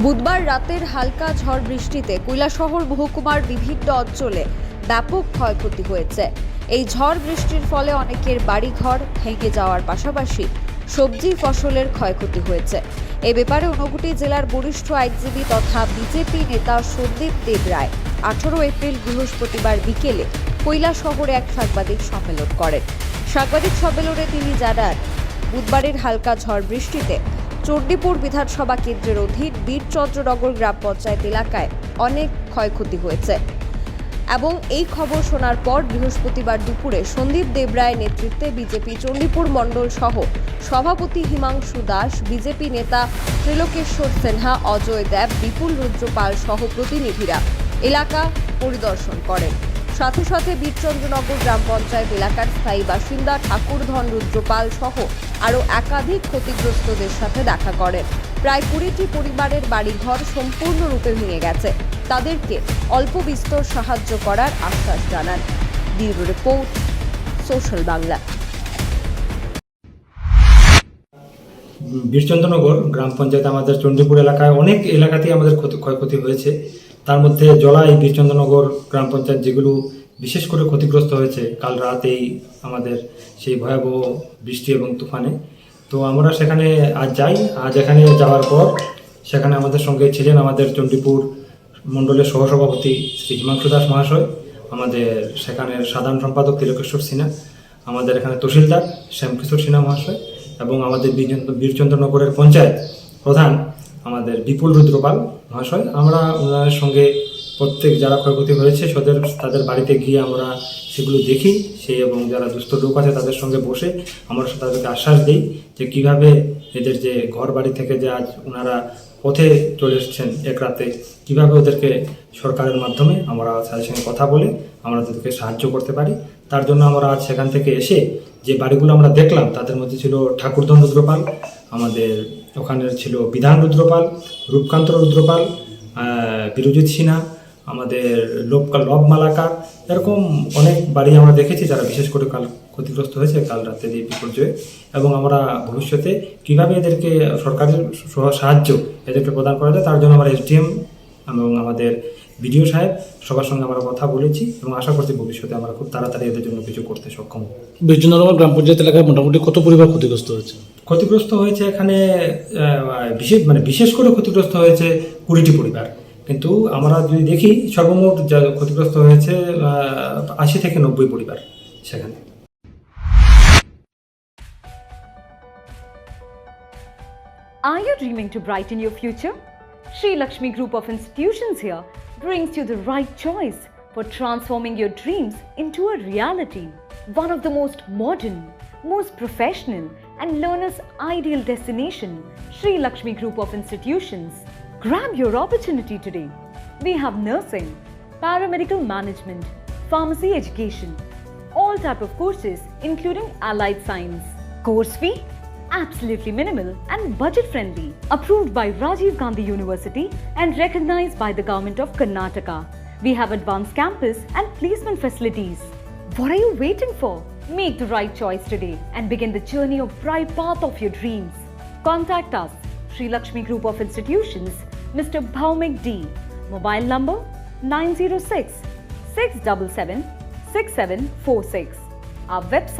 বুধবার রাতের হালকা ঝড় বৃষ্টিতে কৈলাসহর মহকুমার বিভিন্ন অঞ্চলে ব্যাপক ক্ষয়ক্ষতি হয়েছে। এই ঝড় বৃষ্টির ফলে অনেকের বাড়িঘর ভেঙে যাওয়ার পাশাপাশি সবজি ফসলের ক্ষয়ক্ষতি হয়েছে। এ ব্যাপারে ঊনকোটি জেলার বরিষ্ঠ আইনজীবী তথা বিজেপি নেতা সন্দীপ দেব রায় 18 এপ্রিল বৃহস্পতিবার বিকেলে কৈলাসহরে এক সাংবাদিক সম্মেলন করেন। সাংবাদিক সম্মেলনে তিনি জানান, বুধবারের হালকা ঝড় বৃষ্টিতে চণ্ডীপুর বিধানসভা কেন্দ্রের অধীন বীরচন্দ্রনগর গ্রাম পঞ্চায়েত এলাকায় অনেক ক্ষয়ক্ষতি হয়েছে এবং এই খবর শোনার পর বৃহস্পতিবার দুপুরে সন্দীপ দেব রায়ের নেতৃত্বে বিজেপি চণ্ডীপুর মণ্ডল সহ সভাপতি হিমাংশু দাস, বিজেপি নেতা ত্রিলোকেশ্বর সিনহা, অজয় দেব, বিপুল রুদ্রপাল সহ প্রতিনিধিরা এলাকা পরিদর্শন করেন। সাথে সাথে বীরচন্দ্রনগর গ্রাম পঞ্চায়েত এলাকার স্থায়ী বাসিন্দা ঠাকুরধন রুদ্রপাল সহ আরও একাধিক ক্ষতিগ্রস্তদের সাথে দেখা করেন। প্রায় 20টি পরিবারের বাড়িঘর সম্পূর্ণরূপে ভেঙে গেছে। তাদেরকে অল্প বিস্তর সাহায্য করার আশ্বাস জানান। Bureau report, social Bangla. Birchandranagar গ্রাম পঞ্চায়েত আমাদের চণ্ডীপুর এলাকায় অনেক এলাকাতেই আমাদের ক্ষয়ক্ষতি হয়েছে। তার মধ্যে জলাই বীরচন্দ্রনগর গ্রাম পঞ্চায়েত যেগুলো বিশেষ করে ক্ষতিগ্রস্ত হয়েছে কাল রাতেই আমাদের সেই ভয়াবহ বৃষ্টি এবং তুফানে। তো আমরা সেখানে আজ এখানে যাওয়ার পর সেখানে আমাদের সঙ্গে ছিলেন আমাদের চণ্ডীপুর মণ্ডলের সহসভাপতি শ্রী হিমাংশু দাস মহাশয়, আমাদের সেখানের সাধারণ সম্পাদক ত্রিলোকেশ্বর সিনহা, আমাদের এখানে তহসিলদার শ্যামকিশোর সিনহা মহাশয় এবং আমাদের বীরচন্দ্রনগরের পঞ্চায়েত প্রধান আমাদের বিপুল রুদ্রপাল মহাশয়। আমরা ওনার সঙ্গে প্রত্যেক যারা ক্ষয়ক্ষতি হয়েছে তাদের বাড়িতে গিয়ে আমরা সেগুলো দেখি এবং যারা দুস্থ লোক আছে তাদের সঙ্গে বসে আমরা তাদেরকে আশ্বাস দিই যে কীভাবে এদের যে ঘর বাড়ি থেকে যে আজ ওনারা পথে চলে এসেছেন এক রাতে, কীভাবে ওদেরকে সরকারের মাধ্যমে আমরা তাদের সঙ্গে কথা বলে আমরা তাদেরকে সাহায্য করতে পারি। তার জন্য আমরা আজ সেখান থেকে এসে যে বাড়িগুলো আমরা দেখলাম তাদের মধ্যে ছিল ঠাকুরধন রুদ্রপাল, আমাদের ওখানের ছিল বিধান রুদ্রপাল, রূপকান্ত রুদ্রপাল, বিরজিৎ সিনহা, আমাদের লব মালাকার, এরকম অনেক বাড়ি আমরা দেখেছি যারা বিশেষ করে কাল ক্ষতিগ্রস্ত হয়েছে কাল রাতে এই বিপর্যয়ে। এবং আমরা ভবিষ্যতে কীভাবে এদেরকে সরকারের সাহায্য এদেরকে প্রদান করা যায় তার জন্য আমরা এসডিএম এবং আমাদের বিডিও সাহেব সবার সঙ্গে আমরা কথা বলেছি এবং আশা করছি ভবিষ্যতে আমরা খুব তাড়াতাড়ি এদের জন্য কিছু করতে সক্ষম। বীরচন্দ্রনগর গ্রাম পঞ্চায়েত এলাকায় মোটামুটি কত পরিবার ক্ষতিগ্রস্ত হয়েছে? ক্ষতিগ্রস্ত হয়েছে এখানে বিশেষ করে ক্ষতিগ্রস্ত হয়েছে 20টি পরিবার, কিন্তু আমরা যদি দেখি সর্বমোট যা ক্ষতিগ্রস্ত হয়েছে 80 থেকে 90 পরিবার সেখানে। Are you dreaming to brighten your future? Sri Lakshmi Group of Institutions here brings you the right choice for transforming your dreams into a reality. One of the most modern, most professional and learners' ideal destination, Sri Lakshmi Group of Institutions. Grab your opportunity today. We have nursing, paramedical management, pharmacy education, all type of courses including allied science. Course fee? Absolutely minimal and budget friendly. Approved by Rajiv Gandhi University and recognized by the Government of Karnataka. We have advanced campus and placement facilities. What are you waiting for? Make the right choice today and begin the journey of bright path of your dreams. Contact us, Sri Lakshmi Group of Institutions, Mr. Bhaumik D. Mobile number 906 677 6746. Our website